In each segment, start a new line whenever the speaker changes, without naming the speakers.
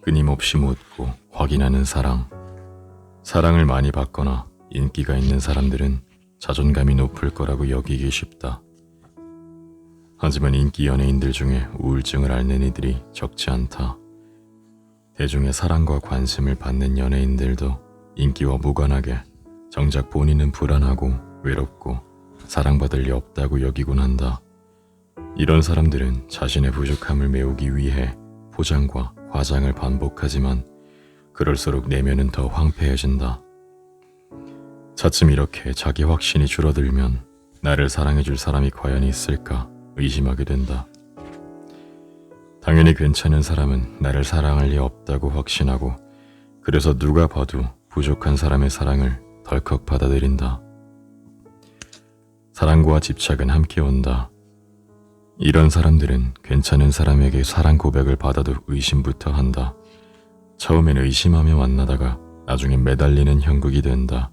끊임없이 묻고 확인하는 사랑. 사랑을 많이 받거나 인기가 있는 사람들은 자존감이 높을 거라고 여기기 쉽다. 하지만 인기 연예인들 중에 우울증을 앓는 이들이 적지 않다. 대중의 사랑과 관심을 받는 연예인들도 인기와 무관하게 정작 본인은 불안하고 외롭고 사랑받을 리 없다고 여기곤 한다. 이런 사람들은 자신의 부족함을 메우기 위해 포장과 화장을 반복하지만 그럴수록 내면은 더 황폐해진다. 차츰 이렇게 자기 확신이 줄어들면 나를 사랑해줄 사람이 과연 있을까 의심하게 된다. 당연히 괜찮은 사람은 나를 사랑할 리 없다고 확신하고 그래서 누가 봐도 부족한 사람의 사랑을 덜컥 받아들인다. 사랑과 집착은 함께 온다. 이런 사람들은 괜찮은 사람에게 사랑 고백을 받아도 의심부터 한다. 처음엔 의심하며 만나다가 나중엔 매달리는 형국이 된다.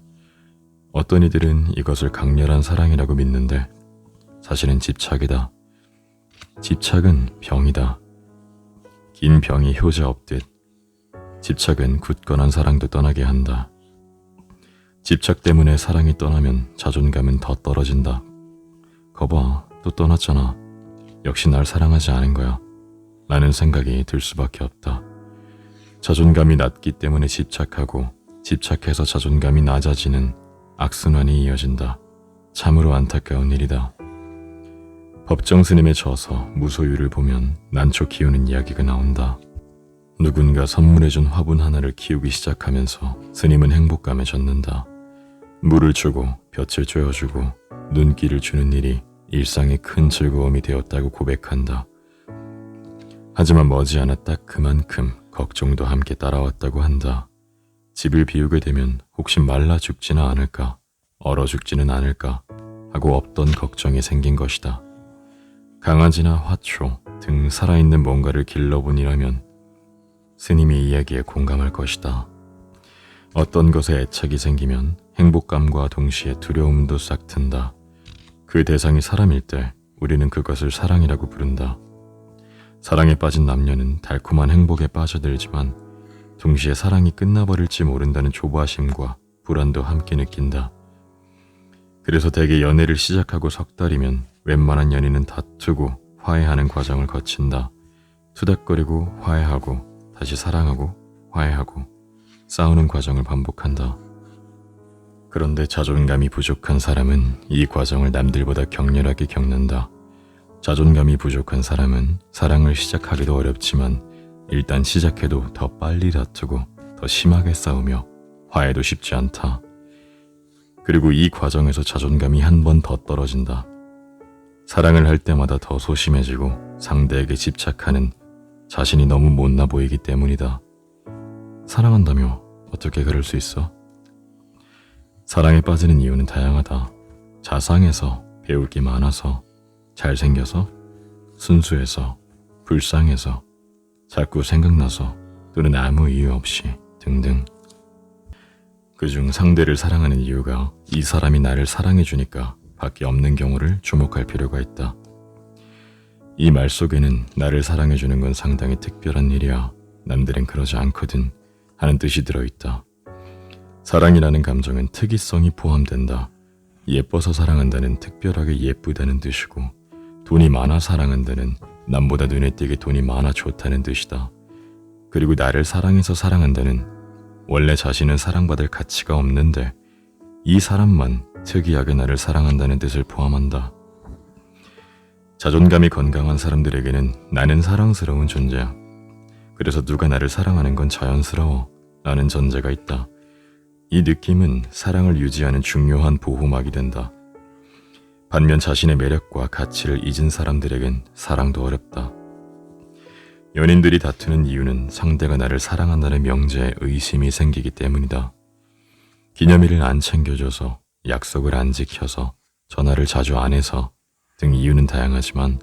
어떤 이들은 이것을 강렬한 사랑이라고 믿는데 사실은 집착이다. 집착은 병이다. 긴 병이 효자 없듯 집착은 굳건한 사랑도 떠나게 한다. 집착 때문에 사랑이 떠나면 자존감은 더 떨어진다. 거봐, 또 떠났잖아. 역시 날 사랑하지 않은 거야. 라는 생각이 들 수밖에 없다. 자존감이 낮기 때문에 집착하고 집착해서 자존감이 낮아지는 악순환이 이어진다. 참으로 안타까운 일이다. 법정 스님의 저서 무소유를 보면 난초 키우는 이야기가 나온다. 누군가 선물해준 화분 하나를 키우기 시작하면서 스님은 행복감에 젖는다. 물을 주고 볕을 쬐어주고 눈길을 주는 일이 일상의 큰 즐거움이 되었다고 고백한다. 하지만 머지않아 딱 그만큼 걱정도 함께 따라왔다고 한다. 집을 비우게 되면 혹시 말라 죽지는 않을까, 얼어 죽지는 않을까 하고 없던 걱정이 생긴 것이다. 강아지나 화초 등 살아있는 뭔가를 길러본이라면 스님의 이야기에 공감할 것이다. 어떤 것에 애착이 생기면 행복감과 동시에 두려움도 싹 튼다. 그 대상이 사람일 때 우리는 그것을 사랑이라고 부른다. 사랑에 빠진 남녀는 달콤한 행복에 빠져들지만 동시에 사랑이 끝나버릴지 모른다는 조바심과 불안도 함께 느낀다. 그래서 대개 연애를 시작하고 석 달이면 웬만한 연인은 다투고 화해하는 과정을 거친다. 투닥거리고 화해하고 다시 사랑하고 화해하고 싸우는 과정을 반복한다. 그런데 자존감이 부족한 사람은 이 과정을 남들보다 격렬하게 겪는다. 자존감이 부족한 사람은 사랑을 시작하기도 어렵지만 일단 시작해도 더 빨리 다투고 더 심하게 싸우며 화해도 쉽지 않다. 그리고 이 과정에서 자존감이 한 번 더 떨어진다. 사랑을 할 때마다 더 소심해지고 상대에게 집착하는 자신이 너무 못나 보이기 때문이다. 사랑한다며 어떻게 그럴 수 있어? 사랑에 빠지는 이유는 다양하다. 자상해서, 배울 게 많아서, 잘생겨서, 순수해서, 불쌍해서, 자꾸 생각나서, 또는 아무 이유 없이 등등. 그중 상대를 사랑하는 이유가 이 사람이 나를 사랑해주니까 밖에 없는 경우를 주목할 필요가 있다. 이 말 속에는 나를 사랑해주는 건 상당히 특별한 일이야. 남들은 그러지 않거든 하는 뜻이 들어있다. 사랑이라는 감정은 특이성이 포함된다. 예뻐서 사랑한다는 특별하게 예쁘다는 뜻이고 돈이 많아 사랑한다는 남보다 눈에 띄게 돈이 많아 좋다는 뜻이다. 그리고 나를 사랑해서 사랑한다는 원래 자신은 사랑받을 가치가 없는데 이 사람만 특이하게 나를 사랑한다는 뜻을 포함한다. 자존감이 건강한 사람들에게는 나는 사랑스러운 존재야. 그래서 누가 나를 사랑하는 건 자연스러워 라는 전제가 있다. 이 느낌은 사랑을 유지하는 중요한 보호막이 된다. 반면 자신의 매력과 가치를 잊은 사람들에겐 사랑도 어렵다. 연인들이 다투는 이유는 상대가 나를 사랑한다는 명제에 의심이 생기기 때문이다. 기념일을 안 챙겨줘서, 약속을 안 지켜서, 전화를 자주 안 해서 등 이유는 다양하지만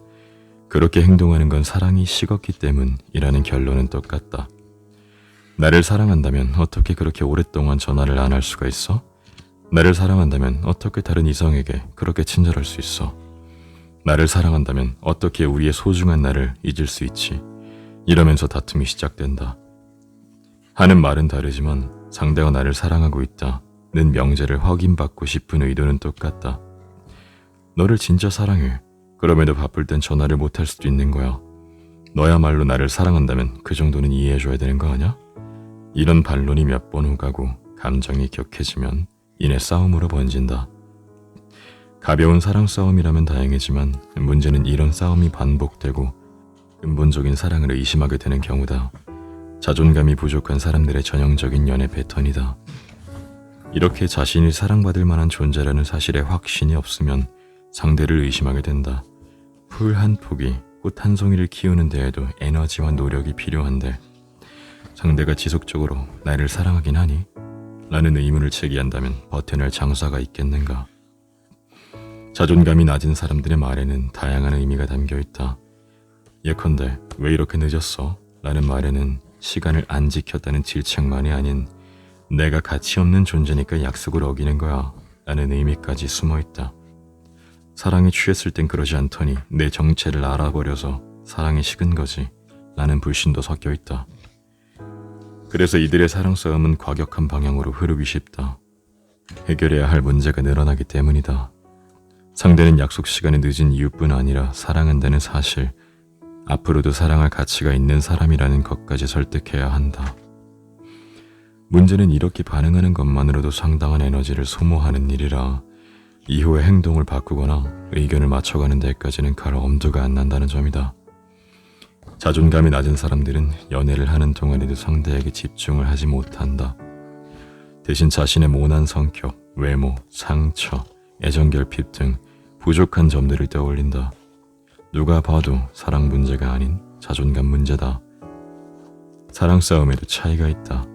그렇게 행동하는 건 사랑이 식었기 때문이라는 결론은 똑같다. 나를 사랑한다면 어떻게 그렇게 오랫동안 전화를 안 할 수가 있어? 나를 사랑한다면 어떻게 다른 이성에게 그렇게 친절할 수 있어? 나를 사랑한다면 어떻게 우리의 소중한 나를 잊을 수 있지? 이러면서 다툼이 시작된다. 하는 말은 다르지만 상대가 나를 사랑하고 있다는 명제를 확인받고 싶은 의도는 똑같다. 너를 진짜 사랑해. 그럼에도 바쁠 땐 전화를 못할 수도 있는 거야. 너야말로 나를 사랑한다면 그 정도는 이해해줘야 되는 거 아냐? 이런 반론이 몇 번 오가고 감정이 격해지면 이내 싸움으로 번진다. 가벼운 사랑 싸움이라면 다행이지만 문제는 이런 싸움이 반복되고 근본적인 사랑을 의심하게 되는 경우다. 자존감이 부족한 사람들의 전형적인 연애 패턴이다. 이렇게 자신이 사랑받을 만한 존재라는 사실에 확신이 없으면 상대를 의심하게 된다. 풀 한 포기, 꽃 한 송이를 키우는 데에도 에너지와 노력이 필요한데 상대가 지속적으로 나를 사랑하긴 하니? 라는 의문을 제기한다면 버텨낼 장사가 있겠는가? 자존감이 낮은 사람들의 말에는 다양한 의미가 담겨있다. 예컨대 왜 이렇게 늦었어? 라는 말에는 시간을 안 지켰다는 질책만이 아닌 내가 가치 없는 존재니까 약속을 어기는 거야 라는 의미까지 숨어있다. 사랑에 취했을 땐 그러지 않더니 내 정체를 알아버려서 사랑에 식은 거지 라는 불신도 섞여있다. 그래서 이들의 사랑 싸움은 과격한 방향으로 흐르기 쉽다. 해결해야 할 문제가 늘어나기 때문이다. 상대는 약속 시간이 늦은 이유뿐 아니라 사랑한다는 사실, 앞으로도 사랑할 가치가 있는 사람이라는 것까지 설득해야 한다. 문제는 이렇게 반응하는 것만으로도 상당한 에너지를 소모하는 일이라 이후에 행동을 바꾸거나 의견을 맞춰가는 데까지는 갈 엄두가 안 난다는 점이다. 자존감이 낮은 사람들은 연애를 하는 동안에도 상대에게 집중을 하지 못한다. 대신 자신의 모난 성격, 외모, 상처, 애정결핍 등 부족한 점들을 떠올린다. 누가 봐도 사랑 문제가 아닌 자존감 문제다. 사랑 싸움에도 차이가 있다.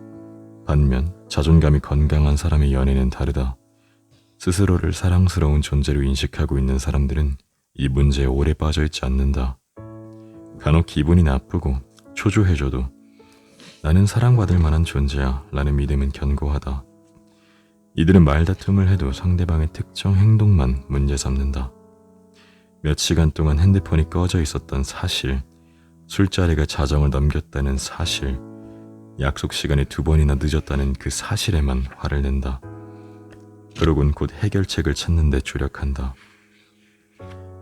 반면 자존감이 건강한 사람의 연애는 다르다. 스스로를 사랑스러운 존재로 인식하고 있는 사람들은 이 문제에 오래 빠져있지 않는다. 간혹 기분이 나쁘고 초조해져도 나는 사랑받을 만한 존재야 라는 믿음은 견고하다. 이들은 말다툼을 해도 상대방의 특정 행동만 문제 삼는다. 몇 시간 동안 핸드폰이 꺼져 있었던 사실, 술자리가 자정을 넘겼다는 사실, 약속 시간이 2번이나 늦었다는 그 사실에만 화를 낸다. 그러곤 곧 해결책을 찾는 데 주력한다.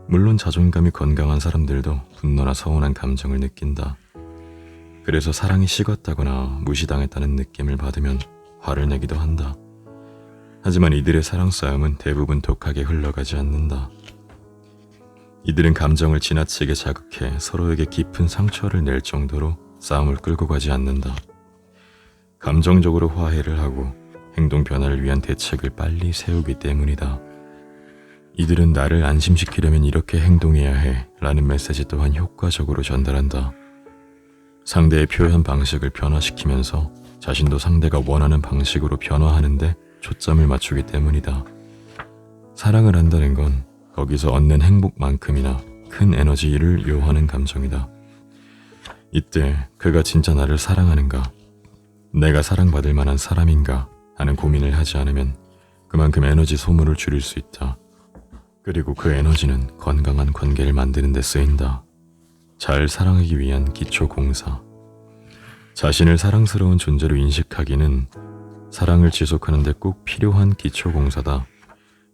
물론 자존감이 건강한 사람들도 분노나 서운한 감정을 느낀다. 그래서 사랑이 식었다거나 무시당했다는 느낌을 받으면 화를 내기도 한다. 하지만 이들의 사랑 싸움은 대부분 독하게 흘러가지 않는다. 이들은 감정을 지나치게 자극해 서로에게 깊은 상처를 낼 정도로 싸움을 끌고 가지 않는다. 감정적으로 화해를 하고 행동 변화를 위한 대책을 빨리 세우기 때문이다. 이들은 나를 안심시키려면 이렇게 행동해야 해 라는 메시지 또한 효과적으로 전달한다. 상대의 표현 방식을 변화시키면서 자신도 상대가 원하는 방식으로 변화하는데 초점을 맞추기 때문이다. 사랑을 한다는 건 거기서 얻는 행복만큼이나 큰 에너지를 요하는 감정이다. 이때 그가 진짜 나를 사랑하는가, 내가 사랑받을 만한 사람인가 하는 고민을 하지 않으면 그만큼 에너지 소모를 줄일 수 있다. 그리고 그 에너지는 건강한 관계를 만드는 데 쓰인다. 잘 사랑하기 위한 기초 공사. 자신을 사랑스러운 존재로 인식하기는 사랑을 지속하는 데 꼭 필요한 기초 공사다.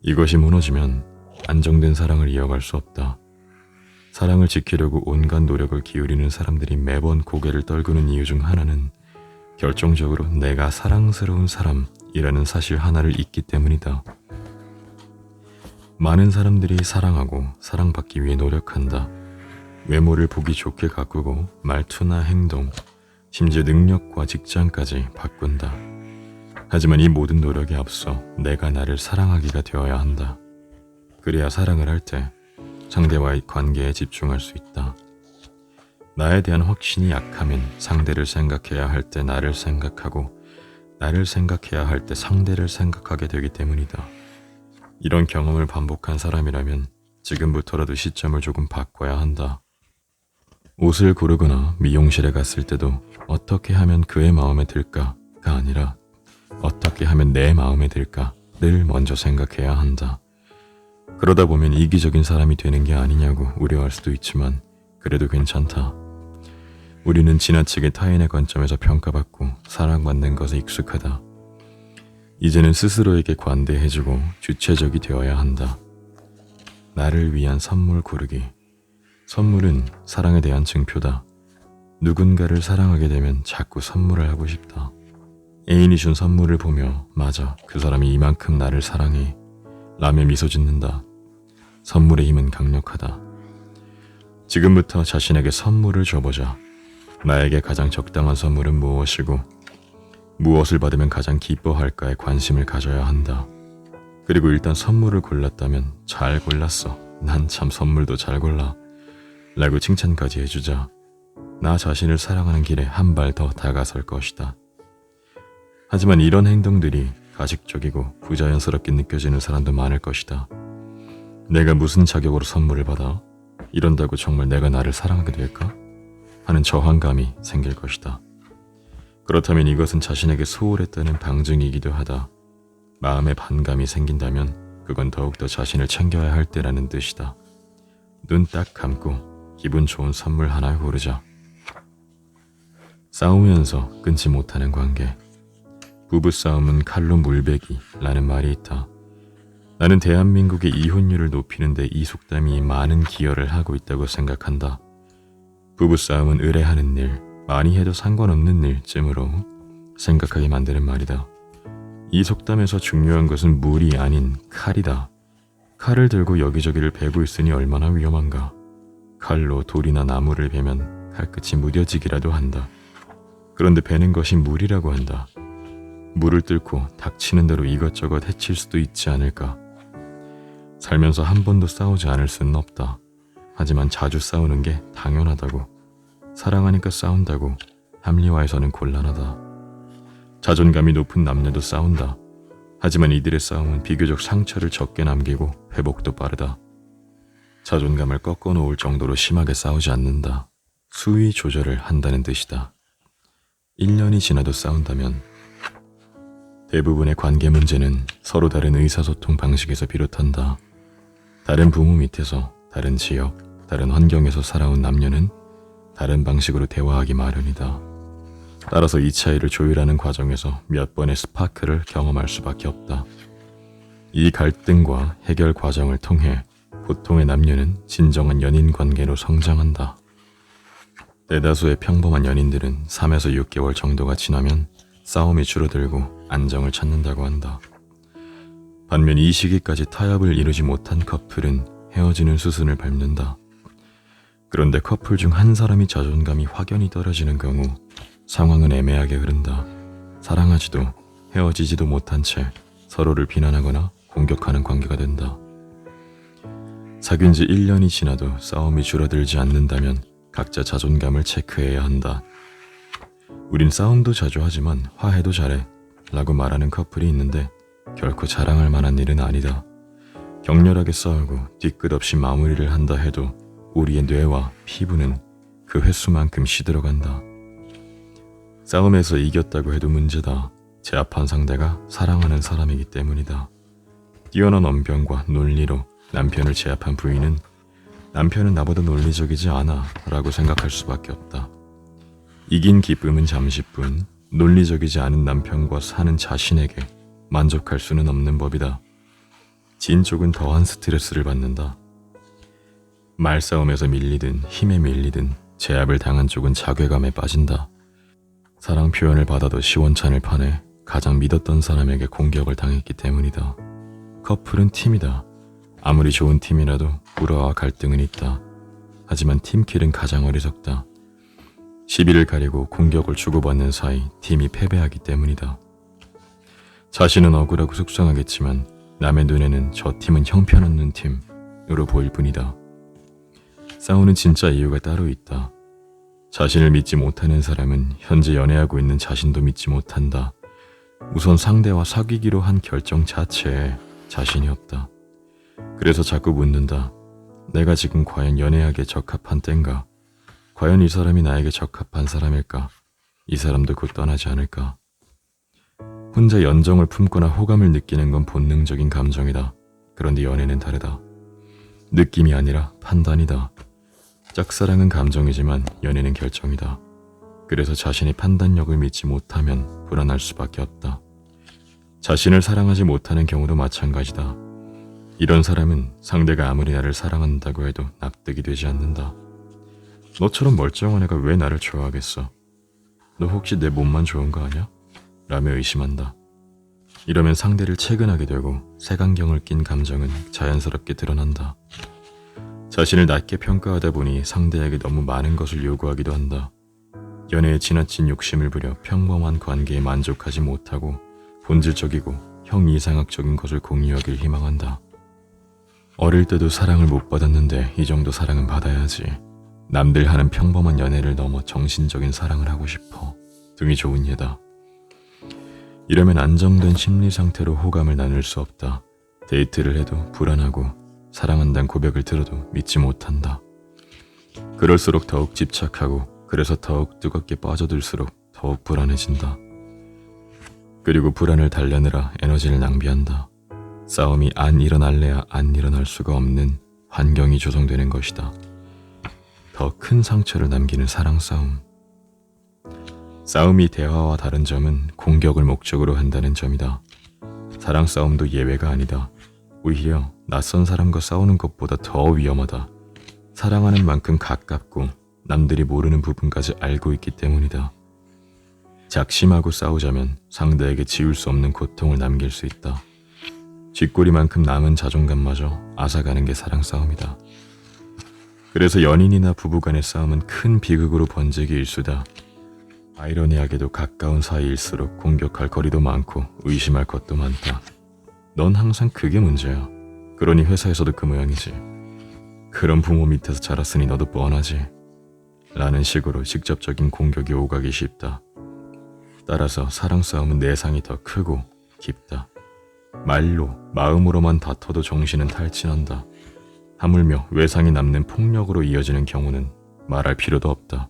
이것이 무너지면 안정된 사랑을 이어갈 수 없다. 사랑을 지키려고 온갖 노력을 기울이는 사람들이 매번 고개를 떨구는 이유 중 하나는 결정적으로 내가 사랑스러운 사람이라는 사실 하나를 잊기 때문이다. 많은 사람들이 사랑하고 사랑받기 위해 노력한다. 외모를 보기 좋게 가꾸고 말투나 행동, 심지어 능력과 직장까지 바꾼다. 하지만 이 모든 노력에 앞서 내가 나를 사랑하기가 되어야 한다. 그래야 사랑을 할 때 상대와의 관계에 집중할 수 있다. 나에 대한 확신이 약하면 상대를 생각해야 할 때 나를 생각하고 나를 생각해야 할 때 상대를 생각하게 되기 때문이다. 이런 경험을 반복한 사람이라면 지금부터라도 시점을 조금 바꿔야 한다. 옷을 고르거나 미용실에 갔을 때도 어떻게 하면 그의 마음에 들까가 아니라 어떻게 하면 내 마음에 들까를 먼저 생각해야 한다. 그러다 보면 이기적인 사람이 되는 게 아니냐고 우려할 수도 있지만 그래도 괜찮다. 우리는 지나치게 타인의 관점에서 평가받고 사랑받는 것에 익숙하다. 이제는 스스로에게 관대해지고 주체적이 되어야 한다. 나를 위한 선물 고르기. 선물은 사랑에 대한 증표다. 누군가를 사랑하게 되면 자꾸 선물을 하고 싶다. 애인이 준 선물을 보며 맞아, 그 사람이 이만큼 나를 사랑해 라며 미소 짓는다. 선물의 힘은 강력하다. 지금부터 자신에게 선물을 줘보자. 나에게 가장 적당한 선물은 무엇이고 무엇을 받으면 가장 기뻐할까에 관심을 가져야 한다. 그리고 일단 선물을 골랐다면 잘 골랐어. 난 참 선물도 잘 골라. 라고 칭찬까지 해주자. 나 자신을 사랑하는 길에 한 발 더 다가설 것이다. 하지만 이런 행동들이 가식적이고 부자연스럽게 느껴지는 사람도 많을 것이다. 내가 무슨 자격으로 선물을 받아? 이런다고 정말 내가 나를 사랑하게 될까? 하는 저항감이 생길 것이다. 그렇다면 이것은 자신에게 소홀했다는 방증이기도 하다. 마음에 반감이 생긴다면 그건 더욱더 자신을 챙겨야 할 때라는 뜻이다. 눈 딱 감고 기분 좋은 선물 하나 고르자. 싸우면서 끊지 못하는 관계. 부부싸움은 칼로 물베기라는 말이 있다. 나는 대한민국의 이혼율을 높이는 데 이 속담이 많은 기여를 하고 있다고 생각한다. 부부싸움은 의뢰하는 일, 많이 해도 상관없는 일쯤으로 생각하게 만드는 말이다. 이 속담에서 중요한 것은 물이 아닌 칼이다. 칼을 들고 여기저기를 베고 있으니 얼마나 위험한가. 칼로 돌이나 나무를 베면 칼끝이 무뎌지기라도 한다. 그런데 베는 것이 물이라고 한다. 물을 뚫고 닥치는 대로 이것저것 해칠 수도 있지 않을까. 살면서 한 번도 싸우지 않을 수는 없다. 하지만 자주 싸우는 게 당연하다고. 사랑하니까 싸운다고 합리화해서는 곤란하다. 자존감이 높은 남녀도 싸운다. 하지만 이들의 싸움은 비교적 상처를 적게 남기고 회복도 빠르다. 자존감을 꺾어놓을 정도로 심하게 싸우지 않는다. 수위 조절을 한다는 뜻이다. 1년이 지나도 싸운다면 대부분의 관계 문제는 서로 다른 의사소통 방식에서 비롯한다. 다른 부모 밑에서, 다른 지역, 다른 환경에서 살아온 남녀는 다른 방식으로 대화하기 마련이다. 따라서 이 차이를 조율하는 과정에서 몇 번의 스파크를 경험할 수밖에 없다. 이 갈등과 해결 과정을 통해 보통의 남녀는 진정한 연인 관계로 성장한다. 대다수의 평범한 연인들은 3에서 6개월 정도가 지나면 싸움이 줄어들고 안정을 찾는다고 한다. 반면 이 시기까지 타협을 이루지 못한 커플은 헤어지는 수순을 밟는다. 그런데 커플 중 한 사람이 자존감이 확연히 떨어지는 경우 상황은 애매하게 흐른다. 사랑하지도 헤어지지도 못한 채 서로를 비난하거나 공격하는 관계가 된다. 사귄 지 1년이 지나도 싸움이 줄어들지 않는다면 각자 자존감을 체크해야 한다. 우린 싸움도 자주 하지만 화해도 잘해 라고 말하는 커플이 있는데 결코 자랑할 만한 일은 아니다. 격렬하게 싸우고 뒤끝 없이 마무리를 한다 해도 우리의 뇌와 피부는 그 횟수만큼 시들어간다. 싸움에서 이겼다고 해도 문제다. 제압한 상대가 사랑하는 사람이기 때문이다. 뛰어난 언변과 논리로 남편을 제압한 부인은 남편은 나보다 논리적이지 않아 라고 생각할 수밖에 없다. 이긴 기쁨은 잠시뿐 논리적이지 않은 남편과 사는 자신에게 만족할 수는 없는 법이다. 진 쪽은 더한 스트레스를 받는다. 말싸움에서 밀리든 힘에 밀리든 제압을 당한 쪽은 자괴감에 빠진다. 사랑 표현을 받아도 시원찮을 판에 가장 믿었던 사람에게 공격을 당했기 때문이다. 커플은 팀이다. 아무리 좋은 팀이라도 불화와 갈등은 있다. 하지만 팀킬은 가장 어리석다. 시비를 가리고 공격을 주고받는 사이 팀이 패배하기 때문이다. 자신은 억울하고 속상하겠지만 남의 눈에는 저 팀은 형편없는 팀으로 보일 뿐이다. 싸우는 진짜 이유가 따로 있다. 자신을 믿지 못하는 사람은 현재 연애하고 있는 자신도 믿지 못한다. 우선 상대와 사귀기로 한 결정 자체에 자신이 없다. 그래서 자꾸 묻는다. 내가 지금 과연 연애하기에 적합한 때인가? 과연 이 사람이 나에게 적합한 사람일까? 이 사람도 곧 떠나지 않을까? 혼자 연정을 품거나 호감을 느끼는 건 본능적인 감정이다. 그런데 연애는 다르다. 느낌이 아니라 판단이다. 짝사랑은 감정이지만 연애는 결정이다. 그래서 자신이 판단력을 믿지 못하면 불안할 수밖에 없다. 자신을 사랑하지 못하는 경우도 마찬가지다. 이런 사람은 상대가 아무리 나를 사랑한다고 해도 납득이 되지 않는다. 너처럼 멀쩡한 애가 왜 나를 좋아하겠어? 너 혹시 내 몸만 좋은 거 아냐? 라며 의심한다. 이러면 상대를 채근하게 되고 색안경을 낀 감정은 자연스럽게 드러난다. 자신을 낮게 평가하다 보니 상대에게 너무 많은 것을 요구하기도 한다. 연애에 지나친 욕심을 부려 평범한 관계에 만족하지 못하고 본질적이고 형이상학적인 것을 공유하길 희망한다. 어릴 때도 사랑을 못 받았는데 이 정도 사랑은 받아야지. 남들 하는 평범한 연애를 넘어 정신적인 사랑을 하고 싶어. 등이 좋은 예다. 이러면 안정된 심리 상태로 호감을 나눌 수 없다. 데이트를 해도 불안하고 사랑한다는 고백을 들어도 믿지 못한다. 그럴수록 더욱 집착하고 그래서 더욱 뜨겁게 빠져들수록 더욱 불안해진다. 그리고 불안을 달래느라 에너지를 낭비한다. 싸움이 안 일어날래야 안 일어날 수가 없는 환경이 조성되는 것이다. 더 큰 상처를 남기는 사랑 싸움. 싸움이 대화와 다른 점은 공격을 목적으로 한다는 점이다. 사랑 싸움도 예외가 아니다. 오히려 낯선 사람과 싸우는 것보다 더 위험하다. 사랑하는 만큼 가깝고 남들이 모르는 부분까지 알고 있기 때문이다. 작심하고 싸우자면 상대에게 지울 수 없는 고통을 남길 수 있다. 쥐꼬리만큼 남은 자존감마저 앗아가는 게 사랑 싸움이다. 그래서 연인이나 부부간의 싸움은 큰 비극으로 번지기 일쑤다. 아이러니하게도 가까운 사이일수록 공격할 거리도 많고 의심할 것도 많다. 넌 항상 그게 문제야. 그러니 회사에서도 그 모양이지. 그런 부모 밑에서 자랐으니 너도 뻔하지. 라는 식으로 직접적인 공격이 오가기 쉽다. 따라서 사랑 싸움은 내상이 더 크고 깊다. 말로, 마음으로만 다퉈도 정신은 탈진한다. 하물며 외상이 남는 폭력으로 이어지는 경우는 말할 필요도 없다.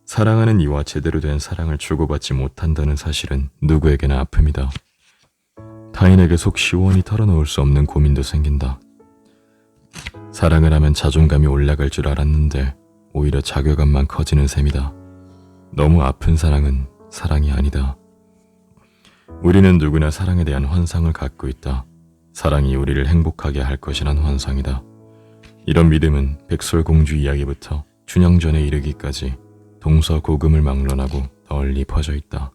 사랑하는 이와 제대로 된 사랑을 주고받지 못한다는 사실은 누구에게나 아픔이다. 타인에게 속 시원히 털어놓을 수 없는 고민도 생긴다. 사랑을 하면 자존감이 올라갈 줄 알았는데 오히려 자괴감만 커지는 셈이다. 너무 아픈 사랑은 사랑이 아니다. 우리는 누구나 사랑에 대한 환상을 갖고 있다. 사랑이 우리를 행복하게 할 것이란 환상이다. 이런 믿음은 백설공주 이야기부터 춘향전에 이르기까지 동서고금을 막론하고 널리 퍼져 있다.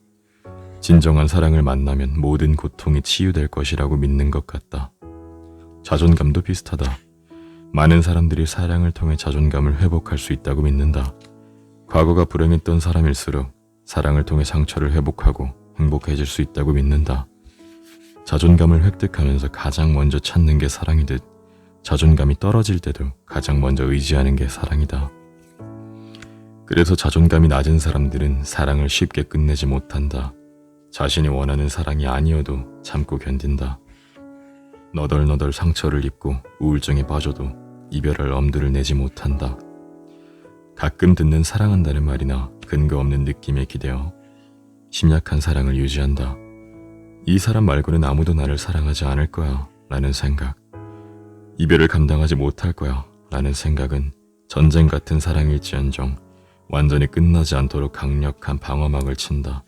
진정한 사랑을 만나면 모든 고통이 치유될 것이라고 믿는 것 같다. 자존감도 비슷하다. 많은 사람들이 사랑을 통해 자존감을 회복할 수 있다고 믿는다. 과거가 불행했던 사람일수록 사랑을 통해 상처를 회복하고 행복해질 수 있다고 믿는다. 자존감을 획득하면서 가장 먼저 찾는 게 사랑이듯 자존감이 떨어질 때도 가장 먼저 의지하는 게 사랑이다. 그래서 자존감이 낮은 사람들은 사랑을 쉽게 끝내지 못한다. 자신이 원하는 사랑이 아니어도 참고 견딘다. 너덜너덜 상처를 입고 우울증에 빠져도 이별할 엄두를 내지 못한다. 가끔 듣는 사랑한다는 말이나 근거 없는 느낌에 기대어 심약한 사랑을 유지한다. 이 사람 말고는 아무도 나를 사랑하지 않을 거야 라는 생각, 이별을 감당하지 못할 거야 라는 생각은 전쟁 같은 사랑일지언정 완전히 끝나지 않도록 강력한 방어막을 친다.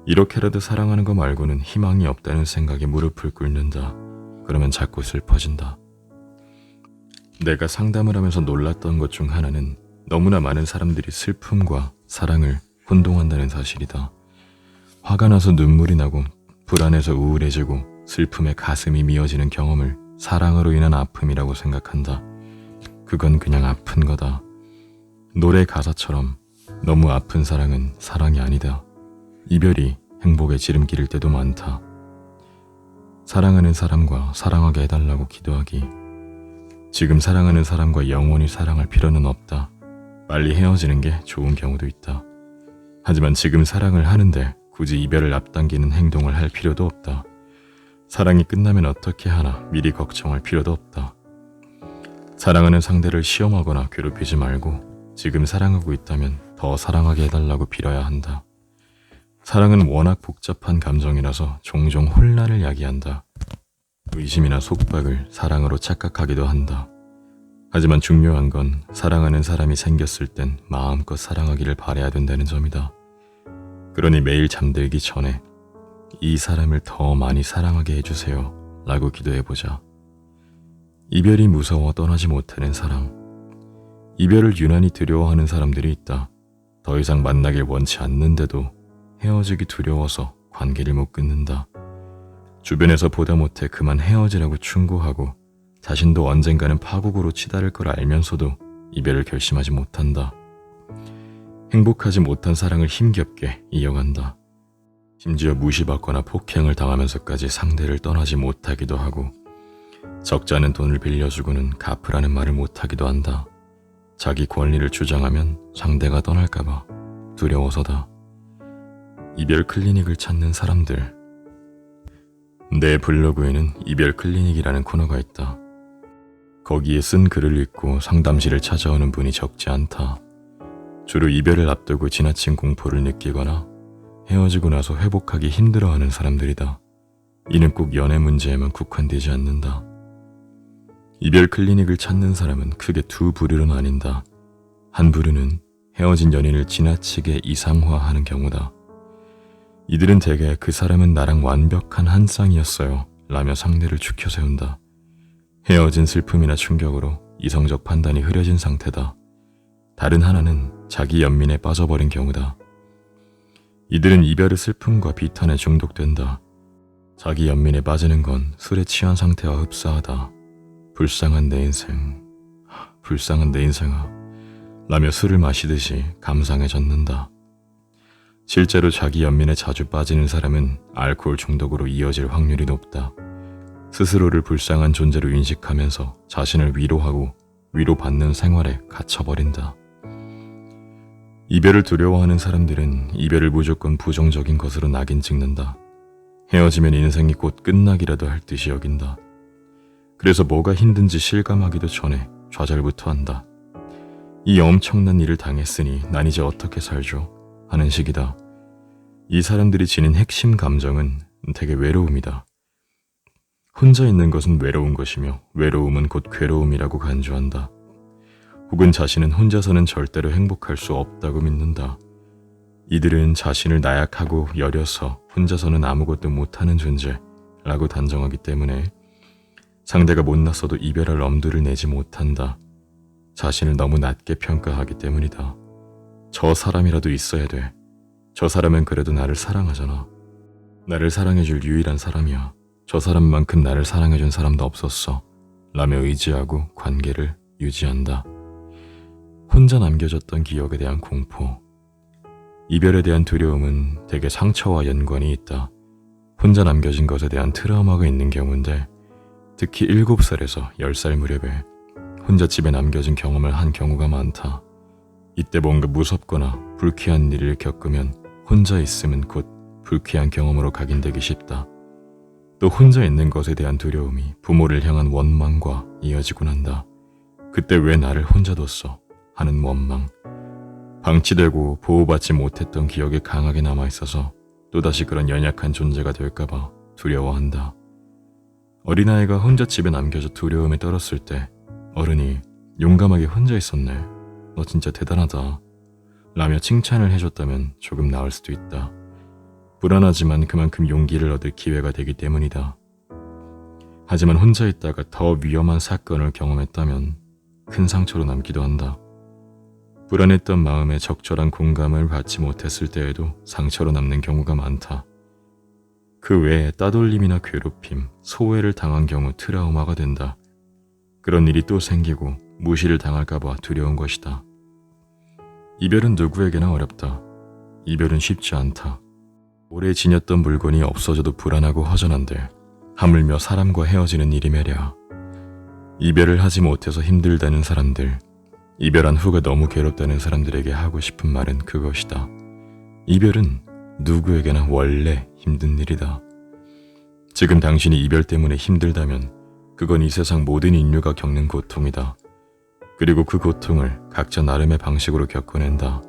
이렇게라도 사랑하는 거 말고는 희망이 없다는 생각에 무릎을 꿇는다. 그러면 자꾸 슬퍼진다. 내가 상담을 하면서 놀랐던 것 중 하나는 너무나 많은 사람들이 슬픔과 사랑을 혼동한다는 사실이다. 화가 나서 눈물이 나고 불안해서 우울해지고 슬픔에 가슴이 미어지는 경험을 사랑으로 인한 아픔이라고 생각한다. 그건 그냥 아픈 거다. 노래 가사처럼 너무 아픈 사랑은 사랑이 아니다. 이별이 행복의 지름길일 때도 많다. 사랑하는 사람과 사랑하게 해달라고 기도하기. 지금 사랑하는 사람과 영원히 사랑할 필요는 없다. 빨리 헤어지는 게 좋은 경우도 있다. 하지만 지금 사랑을 하는데 굳이 이별을 앞당기는 행동을 할 필요도 없다. 사랑이 끝나면 어떻게 하나 미리 걱정할 필요도 없다. 사랑하는 상대를 시험하거나 괴롭히지 말고 지금 사랑하고 있다면 더 사랑하게 해달라고 빌어야 한다. 사랑은 워낙 복잡한 감정이라서 종종 혼란을 야기한다. 의심이나 속박을 사랑으로 착각하기도 한다. 하지만 중요한 건 사랑하는 사람이 생겼을 땐 마음껏 사랑하기를 바라야 된다는 점이다. 그러니 매일 잠들기 전에 이 사람을 더 많이 사랑하게 해주세요 라고 기도해보자. 이별이 무서워 떠나지 못하는 사람. 이별을 유난히 두려워하는 사람들이 있다. 더 이상 만나길 원치 않는데도 헤어지기 두려워서 관계를 못 끊는다. 주변에서 보다 못해 그만 헤어지라고 충고하고 자신도 언젠가는 파국으로 치달을 걸 알면서도 이별을 결심하지 못한다. 행복하지 못한 사랑을 힘겹게 이어간다. 심지어 무시받거나 폭행을 당하면서까지 상대를 떠나지 못하기도 하고 적지 않은 돈을 빌려주고는 갚으라는 말을 못하기도 한다. 자기 권리를 주장하면 상대가 떠날까봐 두려워서다. 이별 클리닉을 찾는 사람들. 내 블로그에는 이별 클리닉이라는 코너가 있다. 거기에 쓴 글을 읽고 상담실을 찾아오는 분이 적지 않다. 주로 이별을 앞두고 지나친 공포를 느끼거나 헤어지고 나서 회복하기 힘들어하는 사람들이다. 이는 꼭 연애 문제에만 국한되지 않는다. 이별 클리닉을 찾는 사람은 크게 두 부류로 나뉜다. 한 부류는 헤어진 연인을 지나치게 이상화하는 경우다. 이들은 대개 그 사람은 나랑 완벽한 한 쌍이었어요 라며 상대를 추켜 세운다. 헤어진 슬픔이나 충격으로 이성적 판단이 흐려진 상태다. 다른 하나는 자기 연민에 빠져버린 경우다. 이들은 이별의 슬픔과 비탄에 중독된다. 자기 연민에 빠지는 건 술에 취한 상태와 흡사하다. 불쌍한 내 인생, 불쌍한 내 인생아 라며 술을 마시듯이 감상에 젖는다. 실제로 자기 연민에 자주 빠지는 사람은 알코올 중독으로 이어질 확률이 높다. 스스로를 불쌍한 존재로 인식하면서 자신을 위로하고 위로받는 생활에 갇혀버린다. 이별을 두려워하는 사람들은 이별을 무조건 부정적인 것으로 낙인 찍는다. 헤어지면 인생이 곧 끝나기라도 할 듯이 여긴다. 그래서 뭐가 힘든지 실감하기도 전에 좌절부터 한다. 이 엄청난 일을 당했으니 난 이제 어떻게 살죠? 하는 식이다. 이 사람들이 지닌 핵심 감정은 되게 외로움이다. 혼자 있는 것은 외로운 것이며 외로움은 곧 괴로움이라고 간주한다. 혹은 자신은 혼자서는 절대로 행복할 수 없다고 믿는다. 이들은 자신을 나약하고 여려서 혼자서는 아무것도 못하는 존재라고 단정하기 때문에 상대가 못났어도 이별할 엄두를 내지 못한다. 자신을 너무 낮게 평가하기 때문이다. 저 사람이라도 있어야 돼. 저 사람은 그래도 나를 사랑하잖아. 나를 사랑해줄 유일한 사람이야. 저 사람만큼 나를 사랑해준 사람도 없었어. 라며 의지하고 관계를 유지한다. 혼자 남겨졌던 기억에 대한 공포. 이별에 대한 두려움은 대개 상처와 연관이 있다. 혼자 남겨진 것에 대한 트라우마가 있는 경우인데 특히 7살에서 10살 무렵에 혼자 집에 남겨진 경험을 한 경우가 많다. 이때 뭔가 무섭거나 불쾌한 일을 겪으면 혼자 있으면 곧 불쾌한 경험으로 각인되기 쉽다. 또 혼자 있는 것에 대한 두려움이 부모를 향한 원망과 이어지곤 한다. 그때 왜 나를 혼자 뒀어? 하는 원망. 방치되고 보호받지 못했던 기억이 강하게 남아있어서 또다시 그런 연약한 존재가 될까봐 두려워한다. 어린아이가 혼자 집에 남겨져 두려움에 떨었을 때 어른이 용감하게 혼자 있었네. 너 진짜 대단하다. 라며 칭찬을 해줬다면 조금 나을 수도 있다. 불안하지만 그만큼 용기를 얻을 기회가 되기 때문이다. 하지만 혼자 있다가 더 위험한 사건을 경험했다면 큰 상처로 남기도 한다. 불안했던 마음에 적절한 공감을 받지 못했을 때에도 상처로 남는 경우가 많다. 그 외에 따돌림이나 괴롭힘, 소외를 당한 경우 트라우마가 된다. 그런 일이 또 생기고 무시를 당할까봐 두려운 것이다. 이별은 누구에게나 어렵다. 이별은 쉽지 않다. 오래 지녔던 물건이 없어져도 불안하고 허전한데 하물며 사람과 헤어지는 일이 말이야. 이별을 하지 못해서 힘들다는 사람들, 이별한 후가 너무 괴롭다는 사람들에게 하고 싶은 말은 그것이다. 이별은 누구에게나 원래 힘든 일이다. 지금 당신이 이별 때문에 힘들다면 그건 이 세상 모든 인류가 겪는 고통이다. 그리고 그 고통을 각자 나름의 방식으로 겪어낸다.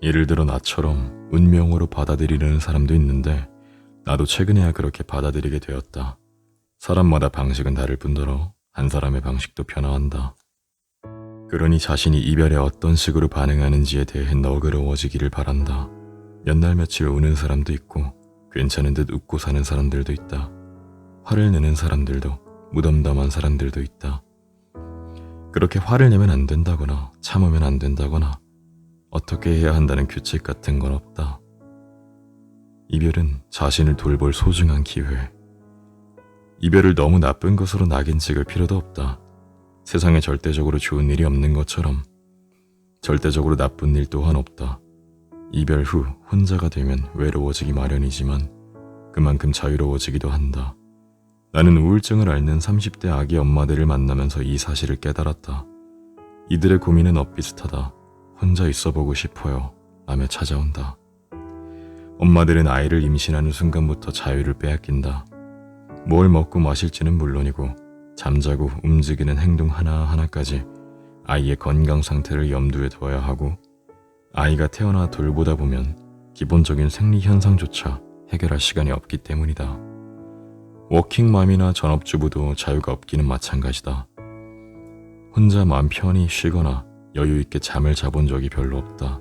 예를 들어 나처럼 운명으로 받아들이려는 사람도 있는데 나도 최근에야 그렇게 받아들이게 되었다. 사람마다 방식은 다를 뿐더러 한 사람의 방식도 변화한다. 그러니 자신이 이별에 어떤 식으로 반응하는지에 대해 너그러워지기를 바란다. 몇 날 며칠 우는 사람도 있고 괜찮은 듯 웃고 사는 사람들도 있다. 화를 내는 사람들도 무덤덤한 사람들도 있다. 그렇게 화를 내면 안 된다거나 참으면 안 된다거나 어떻게 해야 한다는 규칙 같은 건 없다. 이별은 자신을 돌볼 소중한 기회. 이별을 너무 나쁜 것으로 낙인 찍을 필요도 없다. 세상에 절대적으로 좋은 일이 없는 것처럼 절대적으로 나쁜 일 또한 없다. 이별 후 혼자가 되면 외로워지기 마련이지만 그만큼 자유로워지기도 한다. 나는 우울증을 앓는 30대 아기 엄마들을 만나면서 이 사실을 깨달았다. 이들의 고민은 엇비슷하다. 혼자 있어보고 싶어요 라며 찾아온다. 엄마들은 아이를 임신하는 순간부터 자유를 빼앗긴다. 뭘 먹고 마실지는 물론이고 잠자고 움직이는 행동 하나하나까지 아이의 건강 상태를 염두에 둬야 하고 아이가 태어나 돌보다 보면 기본적인 생리 현상조차 해결할 시간이 없기 때문이다. 워킹맘이나 전업주부도 자유가 없기는 마찬가지다. 혼자 마음 편히 쉬거나 여유 있게 잠을 자본 적이 별로 없다.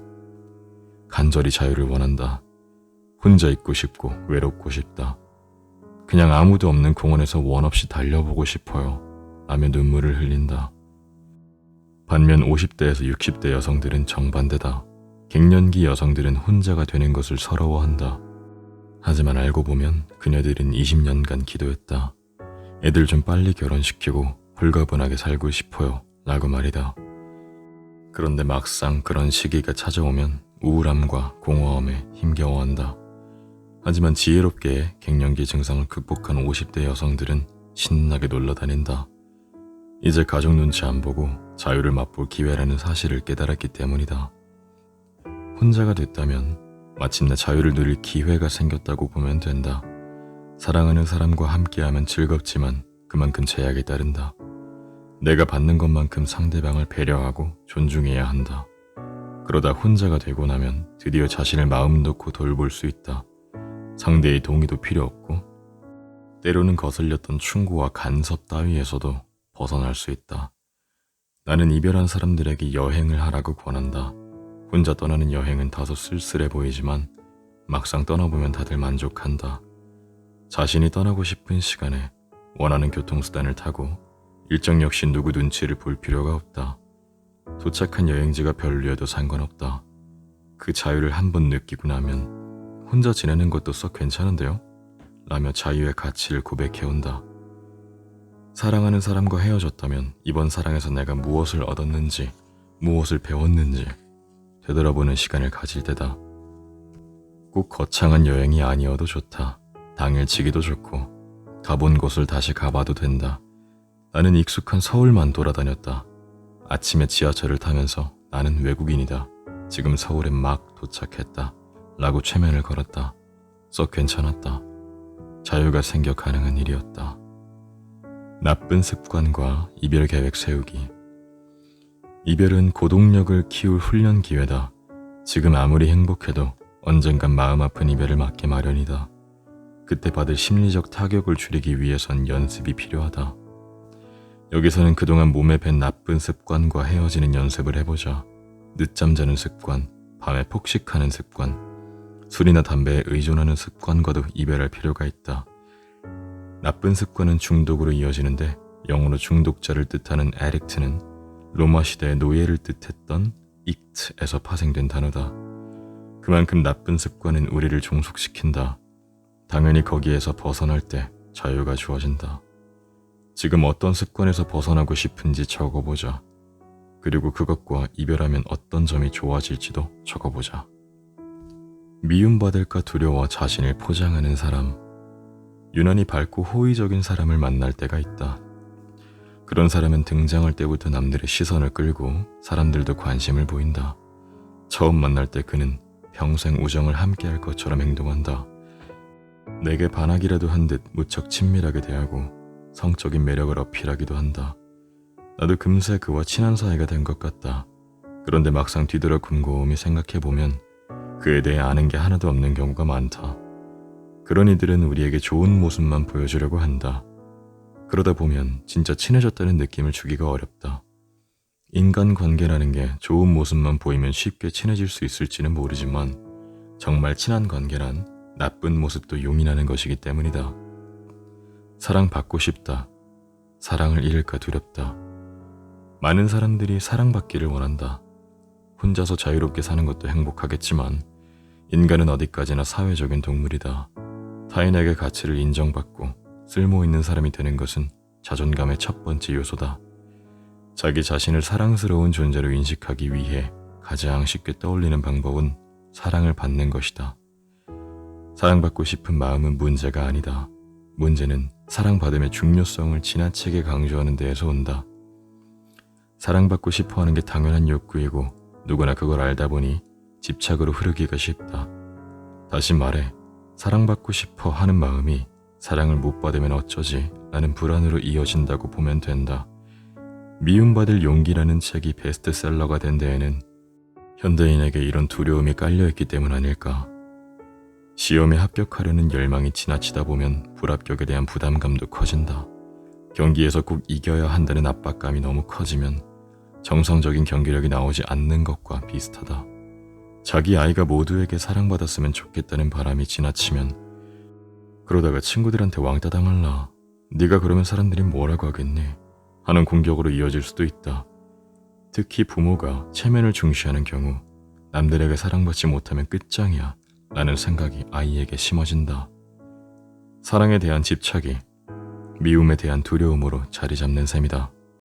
간절히 자유를 원한다. 혼자 있고 싶고 외롭고 싶다. 그냥 아무도 없는 공원에서 원 없이 달려보고 싶어요 라며 눈물을 흘린다. 반면 50대에서 60대 여성들은 정반대다. 갱년기 여성들은 혼자가 되는 것을 서러워한다. 하지만 알고 보면 그녀들은 20년간 기도했다. 애들 좀 빨리 결혼시키고 홀가분하게 살고 싶어요 라고 말이다. 그런데 막상 그런 시기가 찾아오면 우울함과 공허함에 힘겨워한다. 하지만 지혜롭게 갱년기 증상을 극복한 50대 여성들은 신나게 놀러다닌다. 이제 가족 눈치 안 보고 자유를 맛볼 기회라는 사실을 깨달았기 때문이다. 혼자가 됐다면 마침내 자유를 누릴 기회가 생겼다고 보면 된다. 사랑하는 사람과 함께하면 즐겁지만 그만큼 제약이 따른다. 내가 받는 것만큼 상대방을 배려하고 존중해야 한다. 그러다 혼자가 되고 나면 드디어 자신을 마음 놓고 돌볼 수 있다. 상대의 동의도 필요 없고 때로는 거슬렸던 충고와 간섭 따위에서도 벗어날 수 있다. 나는 이별한 사람들에게 여행을 하라고 권한다. 혼자 떠나는 여행은 다소 쓸쓸해 보이지만 막상 떠나보면 다들 만족한다. 자신이 떠나고 싶은 시간에 원하는 교통수단을 타고 일정 역시 누구 눈치를 볼 필요가 없다. 도착한 여행지가 별로여도 상관없다. 그 자유를 한번 느끼고 나면 혼자 지내는 것도 썩 괜찮은데요? 라며 자유의 가치를 고백해온다. 사랑하는 사람과 헤어졌다면 이번 사랑에서 내가 무엇을 얻었는지, 무엇을 배웠는지 되돌아보는 시간을 가질 때다. 꼭 거창한 여행이 아니어도 좋다. 당일치기도 좋고 가본 곳을 다시 가봐도 된다. 나는 익숙한 서울만 돌아다녔다. 아침에 지하철을 타면서 나는 외국인이다. 지금 서울에 막 도착했다. 라고 최면을 걸었다. 썩 괜찮았다. 자유가 생겨 가능한 일이었다. 나쁜 습관과 이별 계획 세우기. 이별은 고동력을 키울 훈련 기회다. 지금 아무리 행복해도 언젠간 마음 아픈 이별을 맞게 마련이다. 그때 받을 심리적 타격을 줄이기 위해선 연습이 필요하다. 여기서는 그동안 몸에 밴 나쁜 습관과 헤어지는 연습을 해보자. 늦잠 자는 습관, 밤에 폭식하는 습관, 술이나 담배에 의존하는 습관과도 이별할 필요가 있다. 나쁜 습관은 중독으로 이어지는데 영어로 중독자를 뜻하는 addict는 로마 시대의 노예를 뜻했던 ict에서 파생된 단어다. 그만큼 나쁜 습관은 우리를 종속시킨다. 당연히 거기에서 벗어날 때 자유가 주어진다. 지금 어떤 습관에서 벗어나고 싶은지 적어보자. 그리고 그것과 이별하면 어떤 점이 좋아질지도 적어보자. 미움받을까 두려워 자신을 포장하는 사람. 유난히 밝고 호의적인 사람을 만날 때가 있다. 그런 사람은 등장할 때부터 남들의 시선을 끌고 사람들도 관심을 보인다. 처음 만날 때 그는 평생 우정을 함께할 것처럼 행동한다. 내게 반하기라도 한 듯 무척 친밀하게 대하고 성적인 매력을 어필하기도 한다. 나도 금세 그와 친한 사이가 된 것 같다. 그런데 막상 뒤돌아 곰곰이 생각해보면 그에 대해 아는 게 하나도 없는 경우가 많다. 그런 이들은 우리에게 좋은 모습만 보여주려고 한다. 그러다 보면 진짜 친해졌다는 느낌을 주기가 어렵다. 인간관계라는 게 좋은 모습만 보이면 쉽게 친해질 수 있을지는 모르지만 정말 친한 관계란 나쁜 모습도 용인하는 것이기 때문이다. 사랑받고 싶다. 사랑을 잃을까 두렵다. 많은 사람들이 사랑받기를 원한다. 혼자서 자유롭게 사는 것도 행복하겠지만 인간은 어디까지나 사회적인 동물이다. 타인에게 가치를 인정받고 쓸모있는 사람이 되는 것은 자존감의 첫 번째 요소다. 자기 자신을 사랑스러운 존재로 인식하기 위해 가장 쉽게 떠올리는 방법은 사랑을 받는 것이다. 사랑받고 싶은 마음은 문제가 아니다. 문제는 사랑받음의 중요성을 지나치게 강조하는 데에서 온다. 사랑받고 싶어 하는 게 당연한 욕구이고 누구나 그걸 알다 보니 집착으로 흐르기가 쉽다. 다시 말해, 사랑받고 싶어 하는 마음이 사랑을 못 받으면 어쩌지 라는 불안으로 이어진다고 보면 된다. 미움받을 용기라는 책이 베스트셀러가 된 데에는 현대인에게 이런 두려움이 깔려있기 때문 아닐까. 시험에 합격하려는 열망이 지나치다 보면 불합격에 대한 부담감도 커진다. 경기에서 꼭 이겨야 한다는 압박감이 너무 커지면 정상적인 경기력이 나오지 않는 것과 비슷하다. 자기 아이가 모두에게 사랑받았으면 좋겠다는 바람이 지나치면 그러다가 친구들한테 왕따 당할라. 네가 그러면 사람들이 뭐라고 하겠니? 하는 공격으로 이어질 수도 있다. 특히 부모가 체면을 중시하는 경우 남들에게 사랑받지 못하면 끝장이야 라는 생각이 아이에게 심어진다. 사랑에 대한 집착이 미움에 대한 두려움으로 자리 잡는 셈이다.